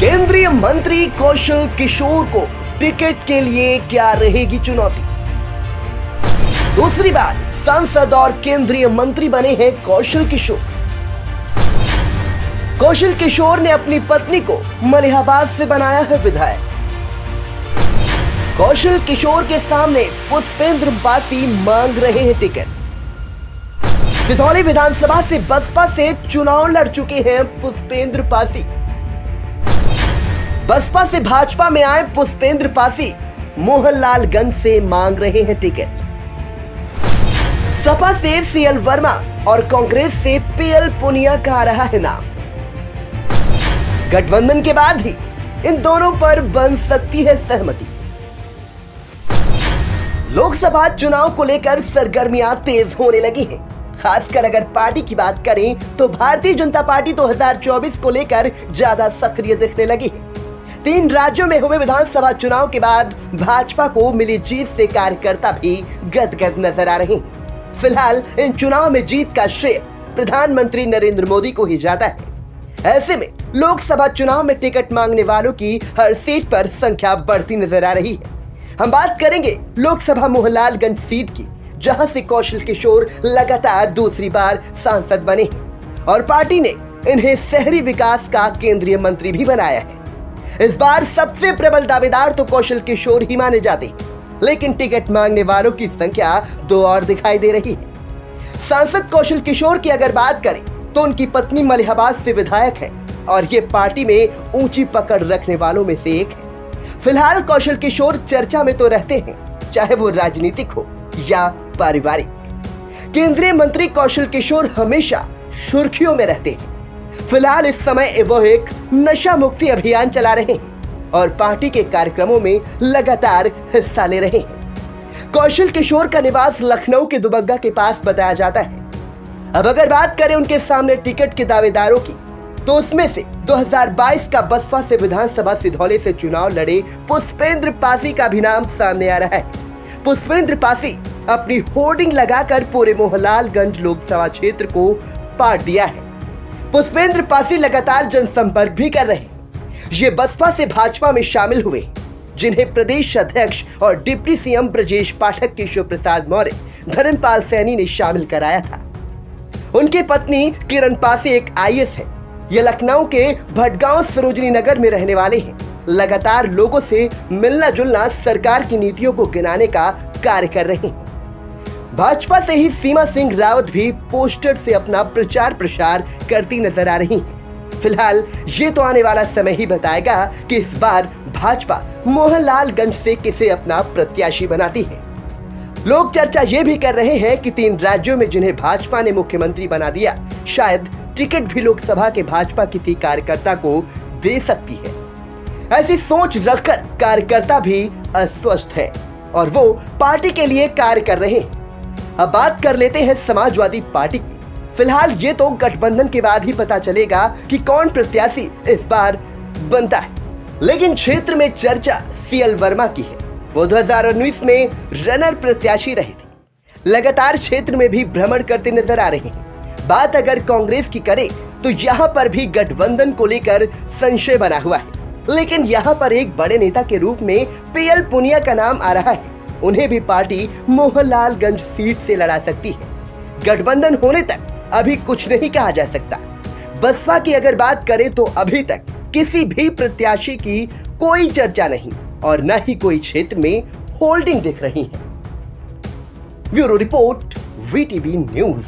केंद्रीय मंत्री कौशल किशोर को टिकट के लिए क्या रहेगी चुनौती। दूसरी बार सांसद और केंद्रीय मंत्री बने हैं कौशल किशोर। कौशल किशोर ने अपनी पत्नी को मलिहाबाद से बनाया है विधायक। कौशल किशोर के सामने पुष्पेंद्र पासी मांग रहे हैं टिकट। सिधौली विधानसभा से बसपा से चुनाव लड़ चुके हैं पुष्पेंद्र पासी। बसपा से भाजपा में आए पुष्पेंद्र पासी मोहनलालगंज से मांग रहे हैं टिकट। सपा से सीएल वर्मा और कांग्रेस से पीएल पुनिया का आ रहा है नाम। गठबंधन के बाद ही इन दोनों पर बन सकती है सहमति। लोकसभा चुनाव को लेकर सरगर्मियां तेज होने लगी हैं। खासकर अगर पार्टी की बात करें तो भारतीय जनता पार्टी 2024 को लेकर ज्यादा सक्रिय दिखने लगी है। 3 राज्यों में हुए विधानसभा चुनाव के बाद भाजपा को मिली जीत से कार्यकर्ता भी गदगद नजर आ रहे हैं। फिलहाल इन चुनाव में जीत का श्रेय प्रधानमंत्री नरेंद्र मोदी को ही जाता है। ऐसे में लोकसभा चुनाव में टिकट मांगने वालों की हर सीट पर संख्या बढ़ती नजर आ रही है। हम बात करेंगे लोकसभा मोहनलालगंज सीट की, जहां से कौशल किशोर लगातार दूसरी बार सांसद बने और पार्टी ने इन्हें शहरी विकास का केंद्रीय मंत्री भी बनाया है। इस बार सबसे प्रबल दावेदार तो कौशल किशोर ही माने जाते हैं, लेकिन टिकट मांगने वालों की संख्या 2 और दिखाई दे रही है। सांसद कौशल किशोर की अगर बात करें तो उनकी पत्नी मलिहाबाद से विधायक है और ये पार्टी में ऊंची पकड़ रखने वालों में से एक है। फिलहाल कौशल किशोर चर्चा में तो रहते हैं, चाहे वो राजनीतिक हो या पारिवारिक। केंद्रीय मंत्री कौशल किशोर हमेशा सुर्खियों में रहते हैं। फिलहाल इस समय वो एक नशा मुक्ति अभियान चला रहे हैं और पार्टी के कार्यक्रमों में लगातार हिस्सा ले रहे हैं। कौशल किशोर का निवास लखनऊ के दुबग्गा के पास बताया जाता है। अब अगर बात करें उनके सामने टिकट के दावेदारों की, तो उसमें से 2022 का बसपा से विधानसभा सिधौली से चुनाव लड़े पुष्पेंद्र पासी का भी नाम सामने आ रहा है। पुष्पेंद्र पासी अपनी होर्डिंग लगाकर पूरे मोहनलालगंज लोकसभा क्षेत्र को पाट दिया है। पुष्पेंद्र पासी लगातार जनसंपर्क भी कर रहे हैं। ये बसपा से भाजपा में शामिल हुए, जिन्हें प्रदेश अध्यक्ष और डिप्टी सीएम ब्रजेश पाठक, केशव प्रसाद मौर्य, धर्मपाल सैनी ने शामिल कराया था। उनकी पत्नी किरण पासी एक आईएएस है। ये लखनऊ के भटगांव सरोजनी नगर में रहने वाले हैं। लगातार लोगों से मिलना जुलना, सरकार की नीतियों को गिनाने का कार्य कर रहे हैं। भाजपा से ही सीमा सिंह रावत भी पोस्टर से अपना प्रचार प्रसार करती नजर आ रही हैं। फिलहाल ये तो आने वाला समय ही बताएगा कि इस बार भाजपा मोहनलालगंज से किसे अपना प्रत्याशी बनाती है। लोग चर्चा ये भी कर रहे हैं कि 3 राज्यों में जिन्हें भाजपा ने मुख्यमंत्री बना दिया, शायद टिकट भी लोकसभा के भाजपा किसी कार्यकर्ता को दे सकती है। ऐसी सोच रखकर कार्यकर्ता भी अस्वस्थ है और वो पार्टी के लिए कार्य कर रहे हैं। अब बात कर लेते हैं समाजवादी पार्टी की। फिलहाल ये तो गठबंधन के बाद ही पता चलेगा कि कौन प्रत्याशी इस बार बनता है, लेकिन क्षेत्र में चर्चा सीएल वर्मा की है। वो 2019 में रनर प्रत्याशी रहे थे। लगातार क्षेत्र में भी भ्रमण करते नजर आ रहे हैं। बात अगर कांग्रेस की करें तो यहाँ पर भी गठबंधन को लेकर संशय बना हुआ है, लेकिन यहाँ पर एक बड़े नेता के रूप में पीएल पुनिया का नाम आ रहा है। उन्हें भी पार्टी मोहनलालगंज सीट से लड़ा सकती है। गठबंधन होने तक अभी कुछ नहीं कहा जा सकता। बसपा की अगर बात करें तो अभी तक किसी भी प्रत्याशी की कोई चर्चा नहीं और न ही कोई क्षेत्र में होल्डिंग दिख रही है। Bureau report, VTV news.